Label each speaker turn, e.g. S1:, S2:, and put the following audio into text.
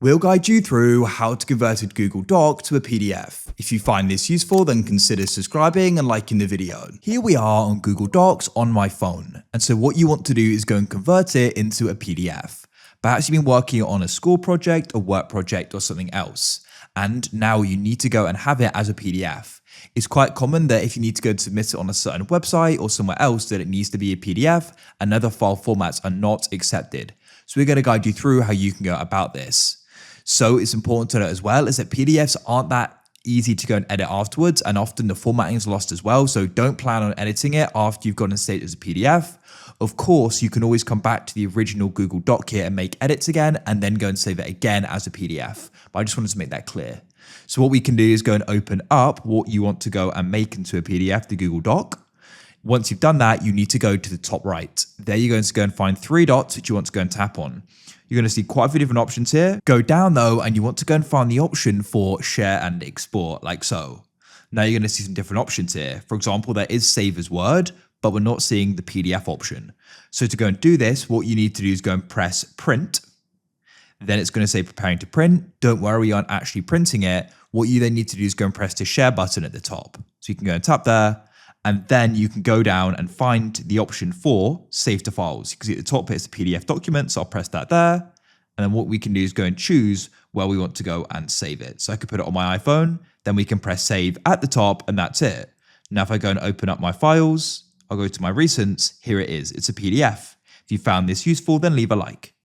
S1: We'll guide you through how to convert a Google Doc to a PDF. If you find this useful, then consider subscribing and liking the video. Here we are on Google Docs on my phone. And so what you want to do is go and convert it into a PDF. Perhaps you've been working on a school project, a work project, or something else. And now you need to go and have it as a PDF. It's quite common that if you need to go and submit it on a certain website or somewhere else that it needs to be a PDF and other file formats are not accepted. So we're going to guide you through how you can go about this. So it's important to note as well is that PDFs aren't that easy to go and edit afterwards, and often the formatting is lost as well. So don't plan on editing it after you've gotten saved as a PDF. Of course, you can always come back to the original Google Doc here and make edits again, and then go and save it again as a PDF. But I just wanted to make that clear. So what we can do is go and open up what you want to go and make into a PDF, the Google Doc. Once you've done that, you need to go to the top right. There you're going to go and find three dots which you want to go and tap on. You're going to see quite a few different options here. Go down though, and you want to go and find the option for share and export, like so. Now you're going to see some different options here. For example, there is save as Word, but we're not seeing the PDF option. So to go and do this, what you need to do is go and press print. Then it's going to say preparing to print. Don't worry, we aren't actually printing it. What you then need to do is go and press the share button at the top. So you can go and tap there, and then you can go down and find the option for save to files. You can see at the top it's a PDF document, so I'll press that there. And then what we can do is go and choose where we want to go and save it. So I could put it on my iPhone, then we can press save at the top, and that's it. Now if I go and open up my files, I'll go to my recents, here it is, it's a PDF. If you found this useful, then leave a like.